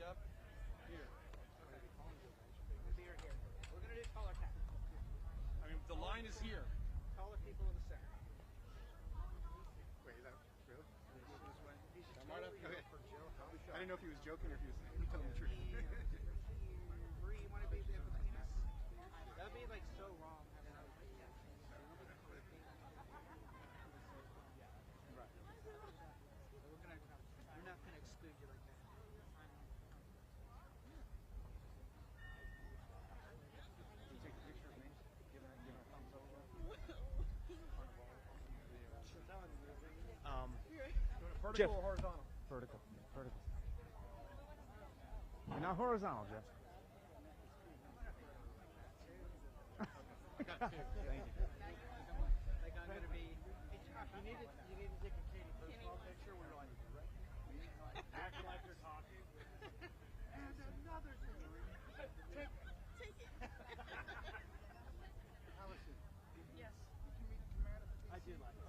Jeff? Here. We're going to do taller cats. I mean, the line is here. Taller people in the center. Wait, is that real? This way. Okay. I didn't know if he was joking or if he was telling the truth. Bree, you want to be there between us? That would be like so wrong. We're not going to exclude you like that. Can you take a picture of me? Give her a thumbs over. Vertical Jeff. or horizontal? Vertical. Vertical. You're not horizontal, Jeff. Got two. Thank you. Like I'm going to be. You need to take a Katie profile picture where you're like, act like you're talking. And another take it. Allison, Yes. did you meet Commander? I do like it.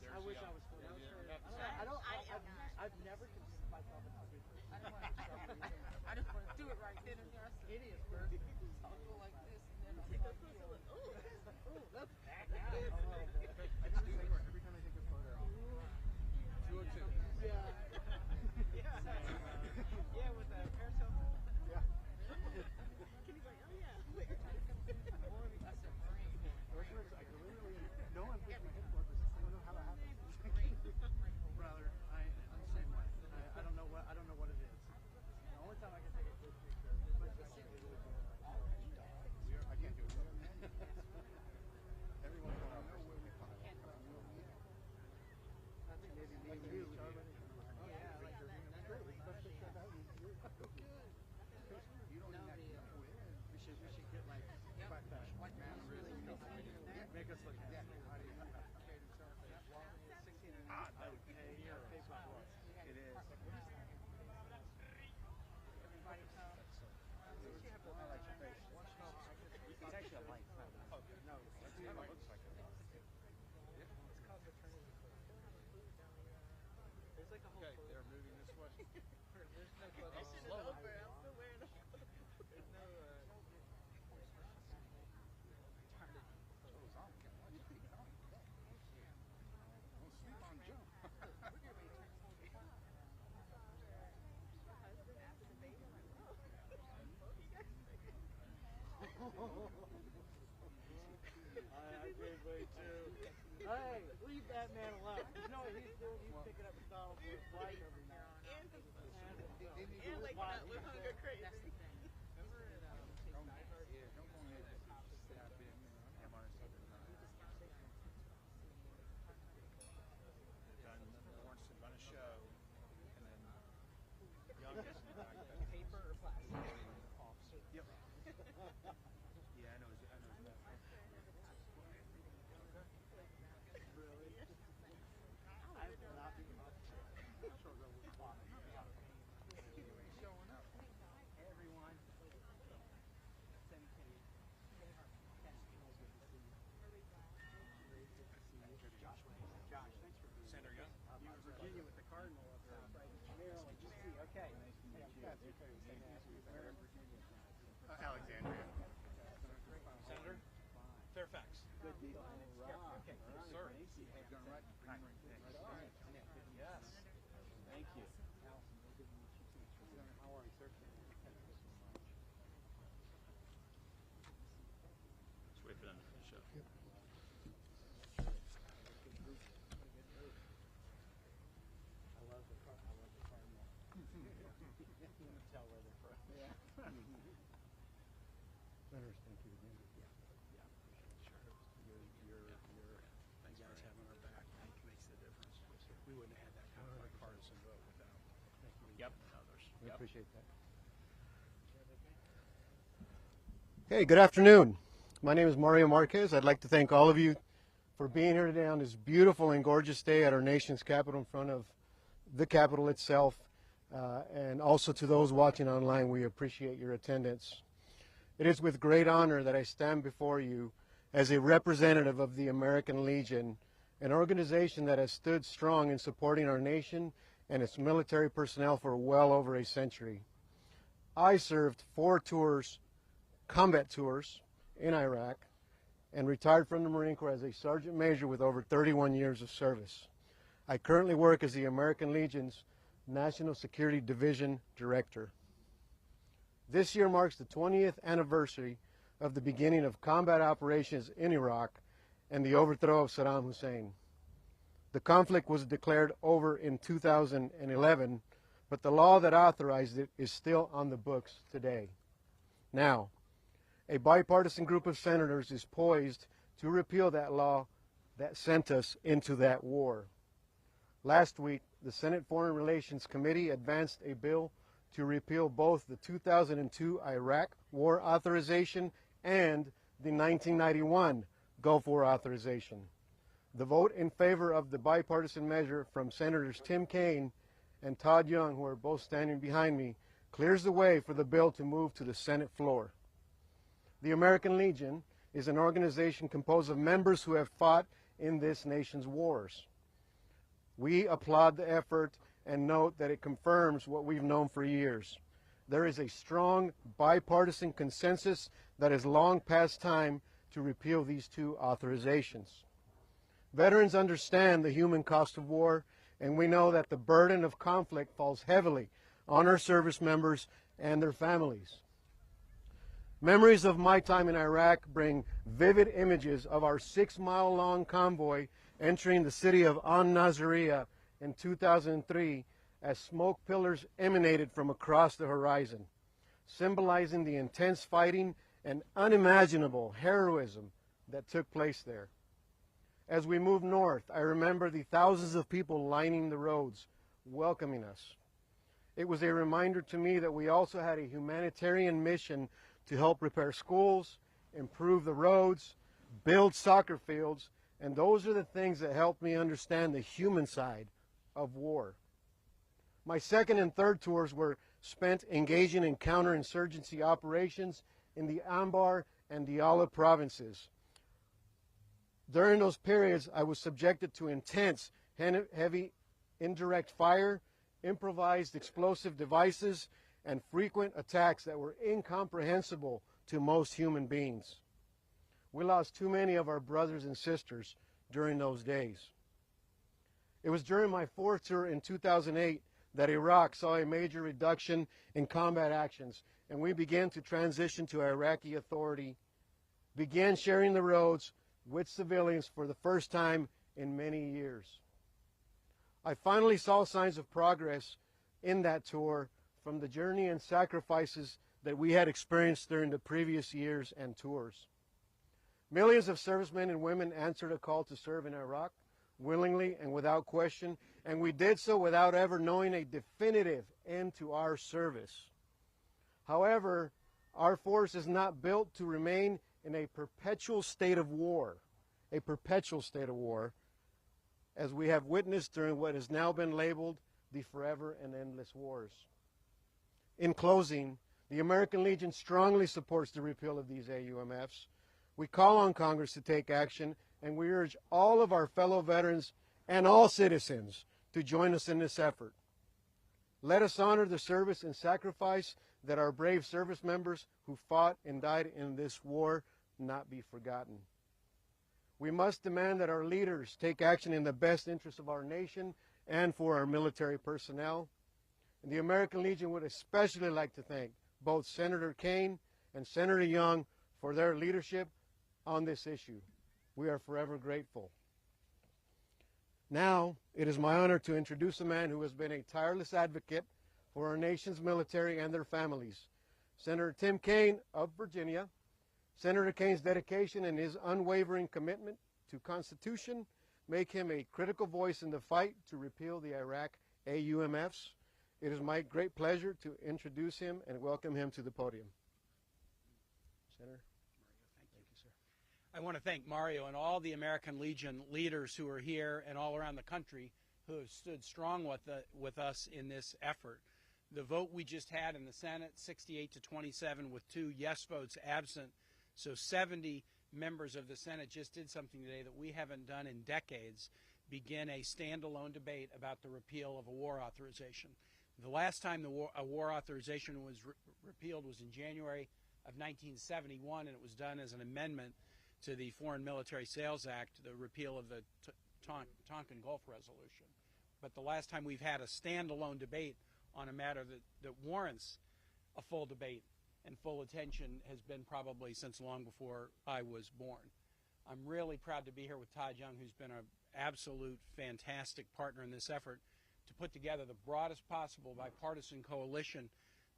I wish I was full. I've never considered myself a speaker. I don't want to do it right then and there. Idiot first. I'll go like this and then I'll take a closer look. Ooh, that's bad. I do the same where every time I take a photo, 202. Yeah. Yeah, with the carousel. yeah. Can you go, oh yeah. That's a brain. I literally, no one puts my headquarters. I don't know how that happens. Brother, I'm the same way. I don't know what it is. The only time I can take a good picture is myself. I can't do it. Everyone will know where we come from. I think maybe me and you. Oh yeah, like you're great. Let's best picture of that. You don't even have to know who it is. We should get like white man really make us look happy. How do you? Okay, so 16 and I would pay for what? It is. Everybody come. You have to highlight your face. It's actually a light. Okay. No, It kind of looks like it. it's called maternity clothes. There's like a whole Okay, they're moving this way. There's no clothes. I'm still wearing them. There's no Clothes on. Don't sleep on Joe. I gave way too. Hey, leave that man alone. You know what he's doing? He's picking up McDonald's for his wife every night. And like that with hunger crazy. Don't go ahead and tap in. I'm on something. Done wants to run a show, and then youngest Paper or plastic? officer. Yep. Yeah, I know. Really? I will not be Showing up. Hey everyone. Send Kate. Josh, thanks for being Senator Young. Virginia with the Cardinal up there. Maryland, DC. Okay. Hey, I'm Ted. Alexandria. Senator? Fairfax. Good deal. Okay. Yes, sir. Going right. Yes. Thank you. How are you, sir? Let's wait for them to finish up. I love the Cardinal. You can tell where they're from. Yeah. Letters, thank you again. You guys having our back makes the difference. We wouldn't have had that kind of bipartisan vote without yep, others. We appreciate that. Hey, good afternoon. My name is Mario Marquez. I'd like to thank all of you for being here today on this beautiful and gorgeous day at our nation's capital in front of the Capitol itself. And also to those watching online, we appreciate your attendance. It is with great honor that I stand before you as a representative of the American Legion an organization that has stood strong in supporting our nation and its military personnel for well over a century. I served 4 tours, combat tours, in Iraq and retired from the Marine Corps as a Sergeant Major with over 31 years of service. I currently work as the American Legion's National Security Division Director. This year marks the 20th anniversary of the beginning of combat operations in Iraq and the overthrow of Saddam Hussein. The conflict was declared over in 2011, but the law that authorized it is still on the books today. Now, a bipartisan group of senators is poised to repeal that law that sent us into that war. Last week, the Senate Foreign Relations Committee advanced a bill to repeal both the 2002 Iraq War Authorization and the 1991 Gulf War Authorization. The vote in favor of the bipartisan measure from Senators Tim Kaine and Todd Young, who are both standing behind me, clears the way for the bill to move to the Senate floor. The American Legion is an organization composed of members who have fought in this nation's wars. We applaud the effort and note that it confirms what we've known for years. There is a strong bipartisan consensus that is long past time to repeal these 2 authorizations. Veterans understand the human cost of war, and we know that the burden of conflict falls heavily on our service members and their families. Memories of my time in Iraq bring vivid images of our 6-mile-long convoy entering the city of Al-Nasiriyah in 2003 as smoke pillars emanated from across the horizon, symbolizing the intense fighting and unimaginable heroism that took place there. As we moved north, I remember the thousands of people lining the roads, welcoming us. It was a reminder to me that we also had a humanitarian mission to help repair schools, improve the roads, build soccer fields, and those are the things that helped me understand the human side of war. My second and third tours were spent engaging in counterinsurgency operations in the Anbar and Diyala provinces. During those periods, I was subjected to intense, heavy indirect fire, improvised explosive devices, and frequent attacks that were incomprehensible to most human beings. We lost too many of our brothers and sisters during those days. It was during my 4th tour in 2008 that Iraq saw a major reduction in combat actions, and we began to transition to Iraqi authority, began sharing the roads with civilians for the first time in many years. I finally saw signs of progress in that tour from the journey and sacrifices that we had experienced during the previous years and tours. Millions of servicemen and women answered a call to serve in Iraq willingly and without question, and we did so without ever knowing a definitive end to our service. However, our force is not built to remain in a perpetual state of war, as we have witnessed during what has now been labeled the forever and endless wars. In closing, the American Legion strongly supports the repeal of these AUMFs. We call on Congress to take action, and we urge all of our fellow veterans and all citizens to join us in this effort. Let us honor the service and sacrifice that our brave service members who fought and died in this war not be forgotten. We must demand that our leaders take action in the best interest of our nation and for our military personnel. And the American Legion would especially like to thank both Senator Kaine and Senator Young for their leadership on this issue. We are forever grateful. Now, it is my honor to introduce a man who has been a tireless advocate for our nation's military and their families. Senator Tim Kaine of Virginia. Senator Kaine's dedication and his unwavering commitment to Constitution make him a critical voice in the fight to repeal the Iraq AUMFs. It is my great pleasure to introduce him and welcome him to the podium. Senator. Thank you, sir. I want to thank Mario and all the American Legion leaders who are here and all around the country who have stood strong with us in this effort. The vote we just had in the Senate, 68 to 27 with 2 yes votes absent, so 70 members of the Senate just did something today that we haven't done in decades, begin a standalone debate about the repeal of a war authorization. The last time a war authorization was repealed was in January of 1971, and it was done as an amendment to the Foreign Military Sales Act, the repeal of the Tonkin Gulf Resolution. But the last time we've had a standalone debate on a matter that warrants a full debate and full attention has been probably since long before I was born. I'm really proud to be here with Todd Young, who's been an absolute fantastic partner in this effort to put together the broadest possible bipartisan coalition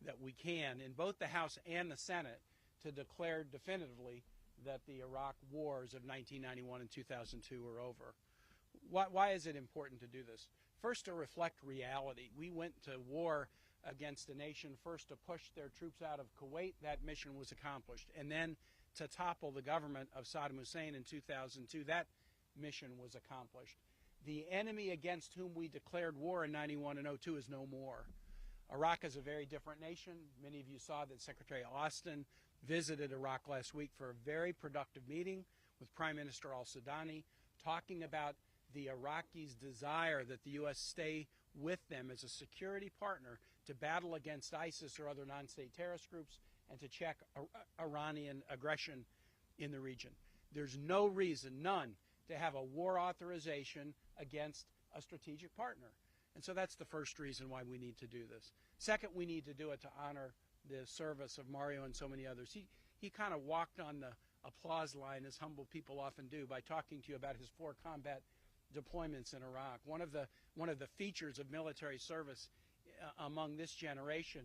that we can in both the House and the Senate to declare definitively that the Iraq wars of 1991 and 2002 are over. Why is it important to do this? First, to reflect reality. We went to war against a nation first to push their troops out of Kuwait. That mission was accomplished. And then to topple the government of Saddam Hussein in 2002. That mission was accomplished. The enemy against whom we declared war in 91 and 02 is no more. Iraq is a very different nation. Many of you saw that Secretary Austin visited Iraq last week for a very productive meeting with Prime Minister al-Sudani, talking about the Iraqis' desire that the U.S. stay with them as a security partner to battle against ISIS or other non-state terrorist groups and to check Iranian aggression in the region. There's no reason, none, to have a war authorization against a strategic partner. And so that's the first reason why we need to do this. Second, we need to do it to honor the service of Mario and so many others. He kind of walked on the applause line, as humble people often do, by talking to you about his 4 combat deployments in Iraq. One of the features of military service among this generation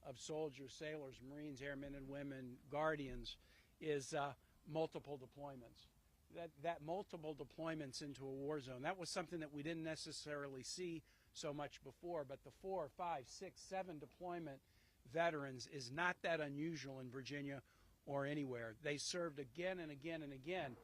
of soldiers, sailors, Marines, airmen and women, guardians, is multiple deployments. That multiple deployments into a war zone, that was something that we didn't necessarily see so much before, but the 4, 5, 6, 7 deployment veterans is not that unusual in Virginia or anywhere. They served again and again and again,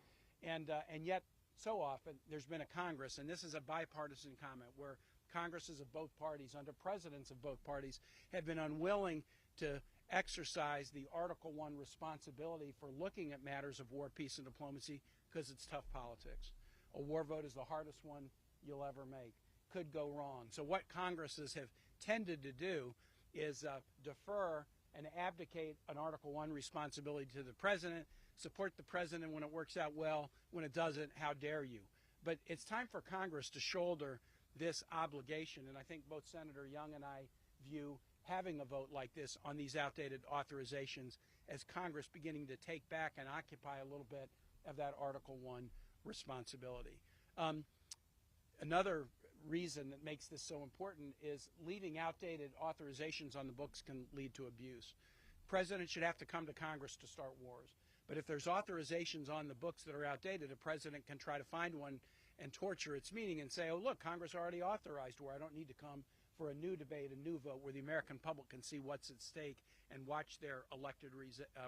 and yet so often there's been a Congress, and this is a bipartisan comment, where Congresses of both parties, under presidents of both parties, have been unwilling to exercise the Article I responsibility for looking at matters of war, peace, and diplomacy because it's tough politics. A war vote is the hardest one you'll ever make. Could go wrong. So what Congresses have tended to do is defer and abdicate an Article I responsibility to the president, support the president when it works out well. When it doesn't, how dare you? But it's time for Congress to shoulder this obligation, and I think both Senator Young and I view having a vote like this on these outdated authorizations as Congress beginning to take back and occupy a little bit of that Article I responsibility. Another reason that makes this so important is leaving outdated authorizations on the books can lead to abuse. Presidents should have to come to Congress to start wars. But if there's authorizations on the books that are outdated, a president can try to find one and torture its meaning and say, oh, look, Congress already authorized war. I don't need to come for a new debate, a new vote, where the American public can see what's at stake and watch their elected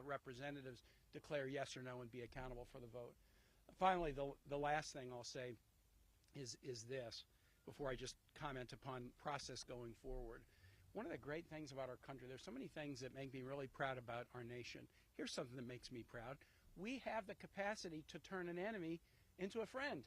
representatives declare yes or no and be accountable for the vote. Finally, the last thing I'll say is this, before I just comment upon process going forward. One of the great things about our country, there's so many things that make me really proud about our nation. Here's something that makes me proud. We have the capacity to turn an enemy into a friend.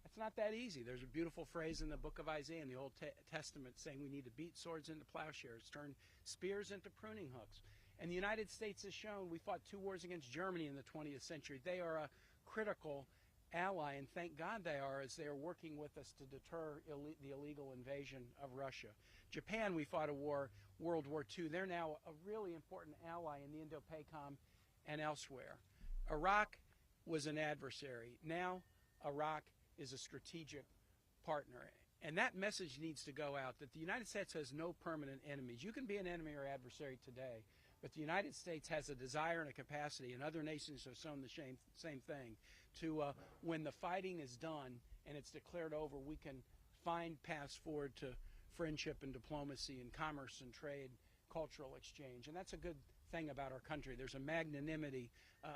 It's not that easy. There's a beautiful phrase in the book of Isaiah in the Old Testament saying we need to beat swords into plowshares, turn spears into pruning hooks. And the United States has shown, we fought 2 wars against Germany in the 20th century. They are a critical ally, and thank God they are, as they are working with us to deter the illegal invasion of Russia. Japan, we fought a war, World War II. They're now a really important ally in the Indo-PACOM and elsewhere. Iraq was an adversary. Now Iraq is a strategic partner. And that message needs to go out, that the United States has no permanent enemies. You can be an enemy or adversary today, but the United States has a desire and a capacity, and other nations have shown the same thing, to when the fighting is done and it's declared over, we can find paths forward to friendship and diplomacy and commerce and trade, cultural exchange. And that's a good thing about our country. There's a magnanimity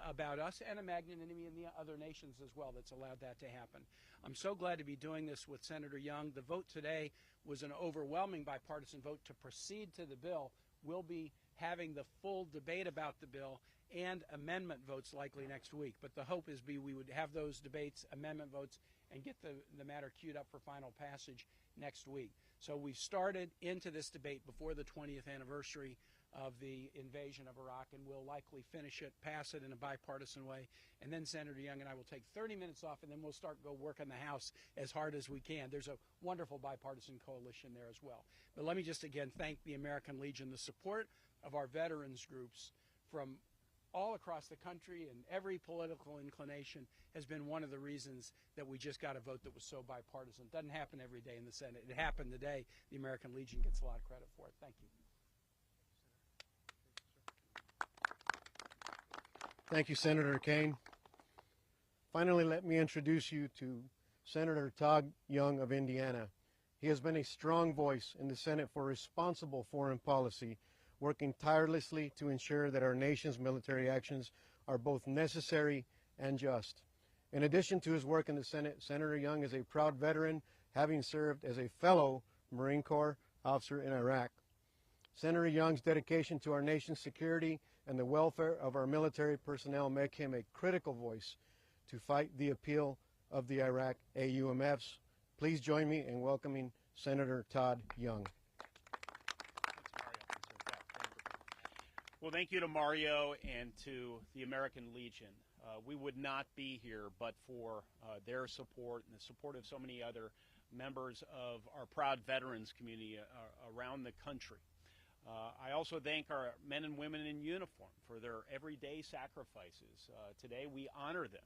about us and a magnanimity in the other nations as well that's allowed that to happen. I'm so glad to be doing this with Senator Young. The vote today was an overwhelming bipartisan vote to proceed to the bill. We'll be having the full debate about the bill and amendment votes likely next week. But the hope is we would have those debates, amendment votes, and get the matter queued up for final passage next week. So we've started into this debate before the 20th anniversary of the invasion of Iraq, and we'll likely finish it, pass it in a bipartisan way, and then Senator Young and I will take 30 minutes off, and then we'll go work in the House as hard as we can. There's a wonderful bipartisan coalition there as well. But let me just again thank the American Legion, the support of our veterans groups from all across the country and every political inclination has been one of the reasons that we just got a vote that was so bipartisan. It doesn't happen every day in the Senate. It happened today. The American Legion gets a lot of credit for it. Thank you. Thank you, Senator Kaine. Finally, let me introduce you to Senator Todd Young of Indiana. He has been a strong voice in the Senate for responsible foreign policy, working tirelessly to ensure that our nation's military actions are both necessary and just. In addition to his work in the Senate, Senator Young is a proud veteran, having served as a fellow Marine Corps officer in Iraq. Senator Young's dedication to our nation's security and the welfare of our military personnel make him a critical voice to fight the appeal of the Iraq AUMFs. Please join me in welcoming Senator Todd Young. Well, thank you to Mario and to the American Legion. We would not be here but for their support and the support of so many other members of our proud veterans community around the country. I also thank our men and women in uniform for their everyday sacrifices. Today we honor them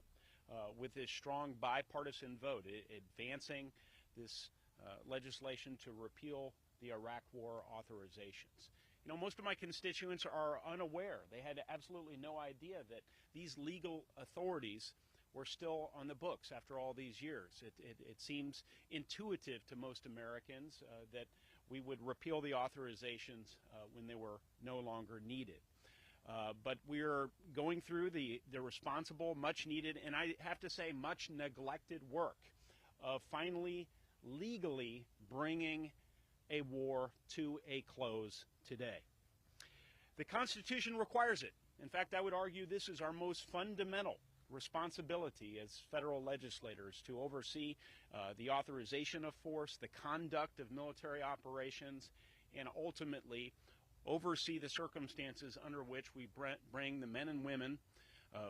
with this strong bipartisan vote, advancing this legislation to repeal the Iraq War authorizations. You know, most of my constituents are unaware. They had absolutely no idea that these legal authorities were still on the books after all these years. It seems intuitive to most Americans that we would repeal the authorizations when they were no longer needed. But we're going through the responsible, much needed, and I have to say much neglected work of finally legally bringing a war to a close today. The Constitution requires it. In fact, I would argue this is our most fundamental responsibility as federal legislators, to oversee the authorization of force, the conduct of military operations, and ultimately oversee the circumstances under which we bring the men and women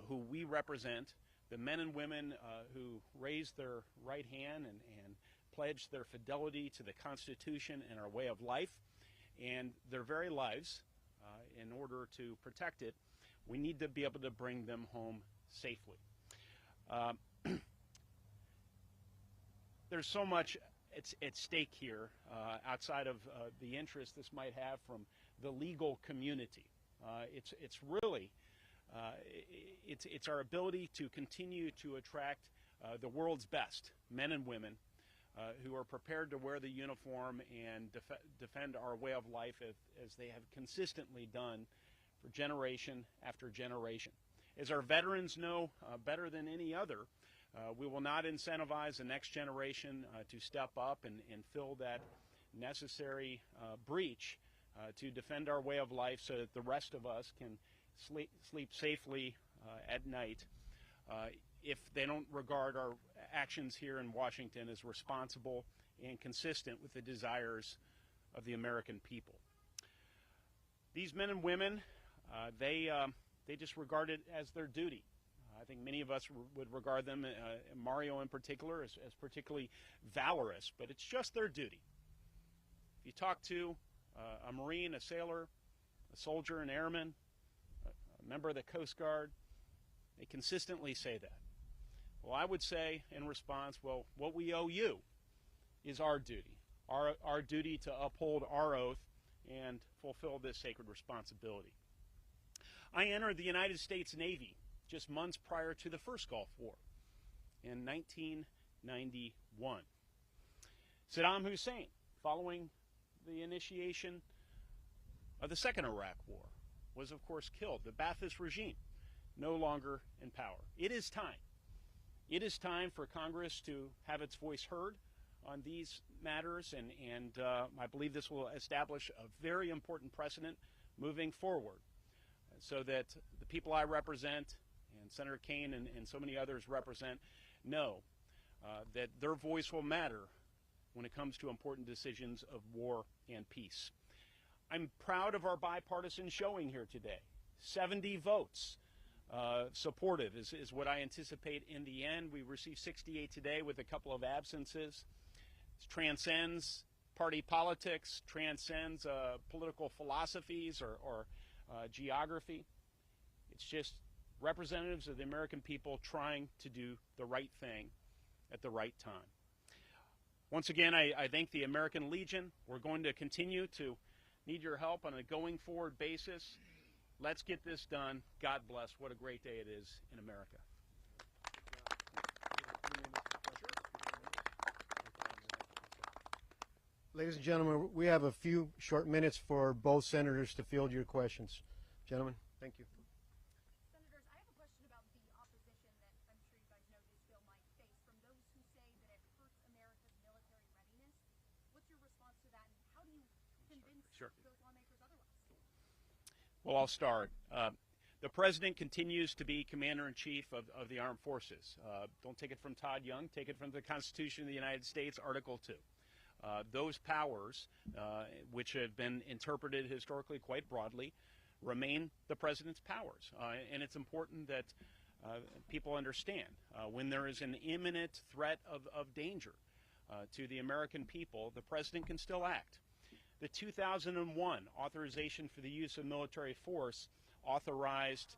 who we represent, the men and women who raised their right hand and pledged their fidelity to the Constitution and our way of life, and their very lives in order to protect it. We need to be able to bring them home safely. There's so much at stake here outside of the interest this might have from the legal community. It's really it's our ability to continue to attract the world's best men and women who are prepared to wear the uniform and defend our way of life as they have consistently done for generation after generation. As our veterans know better than any other, we will not incentivize the next generation to step up and fill that necessary breach to defend our way of life so that the rest of us can sleep safely at night if they don't regard our actions here in Washington as responsible and consistent with the desires of the American people. These men and women, they just regard it as their duty. I think many of us would regard them, Mario in particular, as particularly valorous, but it's just their duty. If you talk to a Marine, a sailor, a soldier, an airman, a member of the Coast Guard, they consistently say that. Well, I would say in response, well, what we owe you is our duty, our duty to uphold our oath and fulfill this sacred responsibility. I entered the United States Navy just months prior to the first Gulf War in 1991. Saddam Hussein, following the initiation of the Second Iraq War, was of course killed. The Ba'athist regime no longer in power. It is time. It is time for Congress to have its voice heard on these matters, and I believe this will establish a very important precedent moving forward. so that the people I represent and Senator Kaine and so many others represent know that their voice will matter when it comes to important decisions of war and peace. I'm proud of our bipartisan showing here today. 70 votes supportive is what I anticipate in the end. We received 68 today with a couple of absences. It transcends party politics, transcends political philosophies or geography. It's just representatives of the American people trying to do the right thing at the right time. Once again, I thank the American Legion. We're going to continue to need your help on a going forward basis. Let's get this done. God bless. What a great day it is in America. Ladies and gentlemen, we have a few short minutes for both senators to field your questions. Gentlemen, thank you. Senators, I have a question about the opposition that I'm sure you guys know this bill might face from those who say that it hurts America's military readiness. What's your response to that, and how do you convince those lawmakers otherwise? Well, I'll start. The President continues to be Commander-in-Chief of the Armed Forces. Don't take it from Todd Young. Take it from the Constitution of the United States, Article 2. Those powers, which have been interpreted historically quite broadly, remain the President's powers. And it's important that people understand when there is an imminent threat of danger to the American people, the President can still act. The 2001 authorization for the use of military force authorized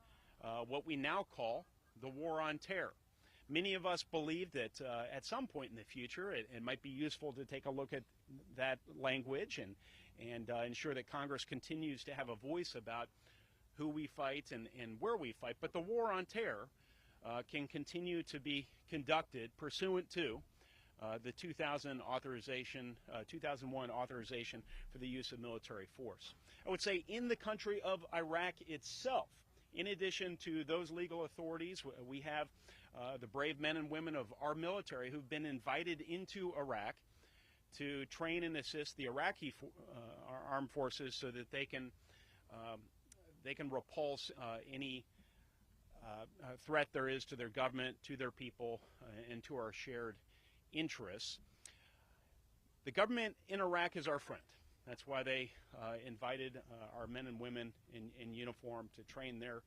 what we now call the War on Terror. Many of us believe that at some point in the future it might be useful to take a look at that language and ensure that Congress continues to have a voice about who we fight and where we fight. But the War on Terror can continue to be conducted pursuant to the 2001 authorization for the use of military force. I would say in the country of Iraq itself, in addition to those legal authorities, we have the brave men and women of our military who've been invited into Iraq to train and assist the Iraqi armed forces so that they can repulse any threat there is to their government, to their people, and to our shared interests. The government in Iraq is our friend. That's why they invited our men and women in uniform to train their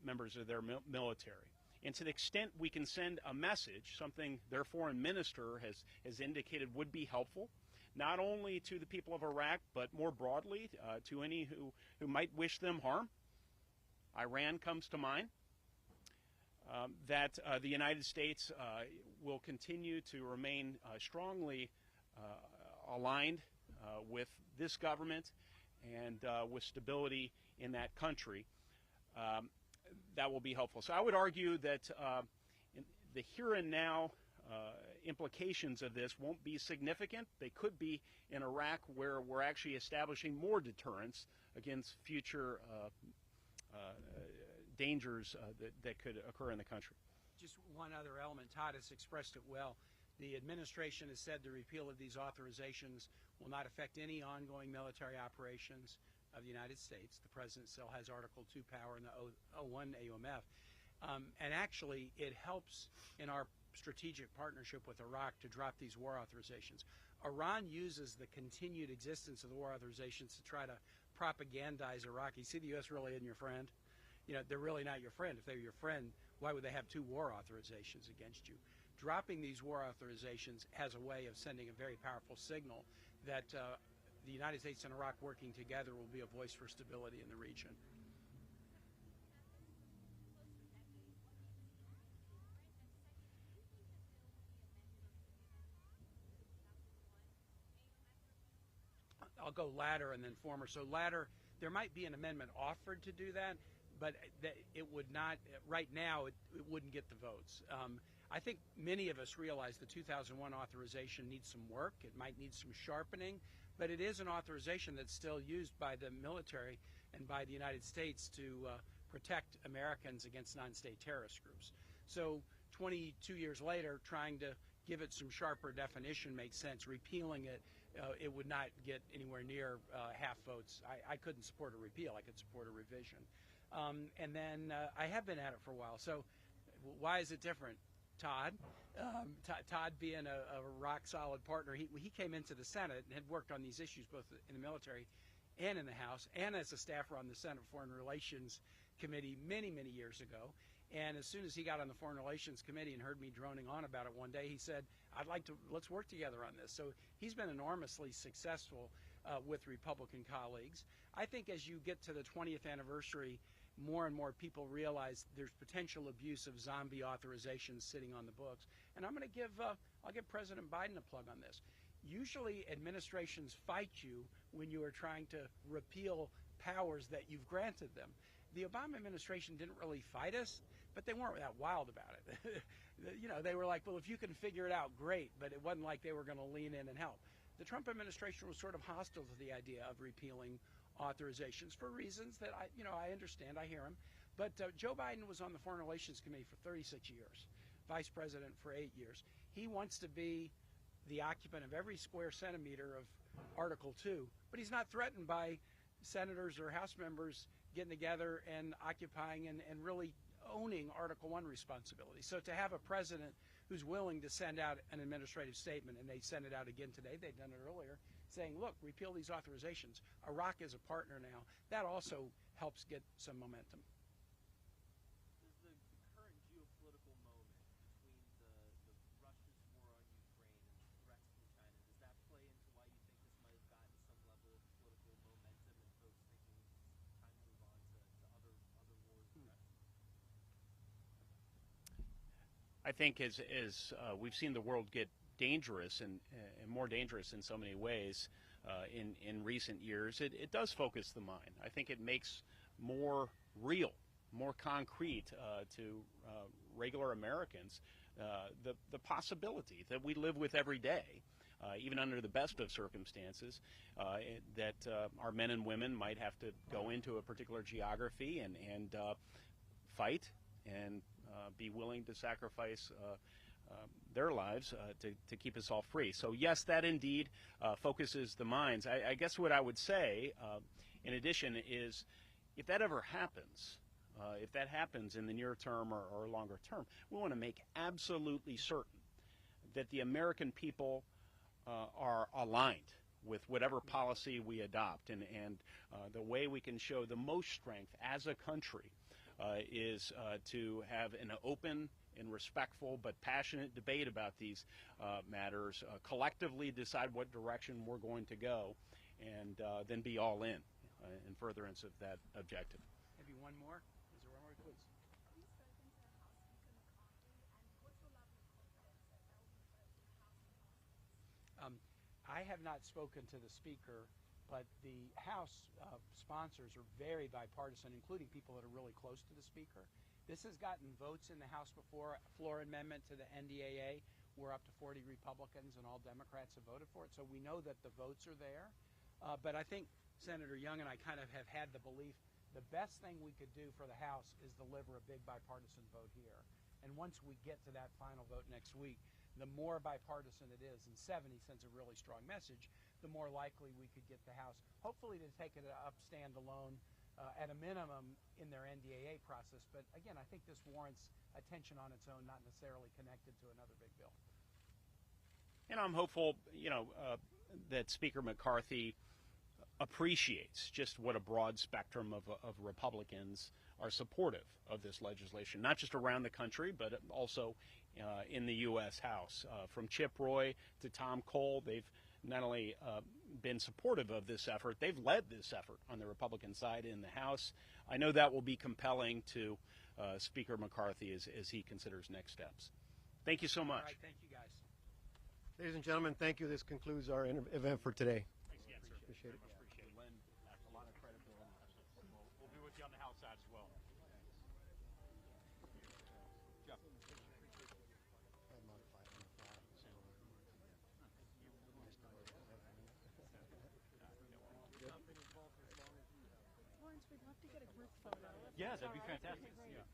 members of their military. And to the extent we can send a message, something their foreign minister has indicated would be helpful, not only to the people of Iraq, but more broadly to any who might wish them harm. Iran comes to mind. That the United States will continue to remain strongly aligned with this government and with stability in that country. That will be helpful. So I would argue that in the here and now implications of this won't be significant. They could be in Iraq, where we're actually establishing more deterrence against future dangers that could occur in the country. Just one other element. Todd has expressed it well. The administration has said the repeal of these authorizations will not affect any ongoing military operations of the United States. The President still has Article 2 power in the 01 AUMF. And actually, it helps in our strategic partnership with Iraq to drop these war authorizations. Iran uses the continued existence of the war authorizations to try to propagandize Iraq. You see, the U.S. really isn't your friend. You know, they're really not your friend. If they were your friend, why would they have 2 war authorizations against you? Dropping these war authorizations has a way of sending a very powerful signal that the United States and Iraq working together will be a voice for stability in the region. I'll go latter and then former. So latter, there might be an amendment offered to do that, but it would not, right now, it wouldn't get the votes. I think many of us realize the 2001 authorization needs some work. It might need some sharpening, but it is an authorization that's still used by the military and by the United States to protect Americans against non-state terrorist groups. So 22 years later, trying to give it some sharper definition makes sense. Repealing it it would not get anywhere near half votes. I couldn't support a repeal. I could support a revision. And then I have been at it for a while. So why is it different? Todd, Todd being a rock-solid partner, he came into the Senate and had worked on these issues both in the military and in the House, and as a staffer on the Senate Foreign Relations Committee many, many years ago. And as soon as he got on the Foreign Relations Committee and heard me droning on about it one day, he said, let's work together on this. So he's been enormously successful with Republican colleagues. I think as you get to the 20th anniversary, more and more people realize there's potential abuse of zombie authorizations sitting on the books. And I'm going to I'll give President Biden a plug on this. Usually administrations fight you when you are trying to repeal powers that you've granted them. The Obama administration didn't really fight us, but they weren't that wild about it. They were like, well, if you can figure it out, great, but it wasn't like they were going to lean in and help. The Trump administration was sort of hostile to the idea of repealing authorizations for reasons that I understand, I hear him. But Joe Biden was on the Foreign Relations Committee for 36 years, vice president for 8 years. He wants to be the occupant of every square centimeter of Article 2, but he's not threatened by senators or House members getting together and occupying and really owning Article 1 responsibility. So to have a president who's willing to send out an administrative statement, and they sent it out again today, they'd done it earlier, saying, look, repeal these authorizations. Iraq is a partner now. That also helps get some momentum. Does the current geopolitical moment between the Russia's war on Ukraine and threats from China, does that play into why you think this might have gotten some level of political momentum and folks thinking it's time to move on to other wars and threats? I think as we've seen the world get dangerous and more dangerous in so many ways in recent years, it does focus the mind. I think it makes more real, more concrete to regular Americans the possibility that we live with every day, even under the best of circumstances, that our men and women might have to go into a particular geography and fight and be willing to sacrifice their lives to keep us all free. So yes, that indeed focuses the minds. I guess what I would say, in addition, is if that ever happens, if that happens in the near term or longer term, we want to make absolutely certain that the American people are aligned with whatever policy we adopt, and the way we can show the most strength as a country is to have an open and respectful but passionate debate about these matters, collectively decide what direction we're going to go, and then be all in furtherance of that objective. Maybe one more? Is there one more, please? Have you spoken to House Speaker McCarthy, and what's your level of confidence that they'll be voting House? I have not spoken to the Speaker, but the House sponsors are very bipartisan, including people that are really close to the Speaker. This has gotten votes in the House before. A floor amendment to the NDAA, where up to 40 Republicans and all Democrats have voted for it. So we know that the votes are there. But I think Senator Young and I kind of have had the belief the best thing we could do for the House is deliver a big bipartisan vote here. And once we get to that final vote next week, the more bipartisan it is, and 70 sends a really strong message, the more likely we could get the House, hopefully to take it up standalone at a minimum in their NDAA process. But again, I think this warrants attention on its own, not necessarily connected to another big bill. And I'm hopeful, that Speaker McCarthy appreciates just what a broad spectrum of Republicans are supportive of this legislation, not just around the country, but also in the U.S. House. From Chip Roy to Tom Cole, they've not only been supportive of this effort, they've led this effort on the Republican side in the House. I know that will be compelling to Speaker McCarthy as he considers next steps. Thank you so much. All right, thank you, guys. Ladies and gentlemen, thank you. This concludes our event for today. Thanks again, sir. Appreciate it. Appreciate it. Lynn, that's a lot of credibility. We'll be with you on the House side as well. Jeff. Lawrence, we'd love to get a group photo. Yeah, that'd be fantastic. Yeah.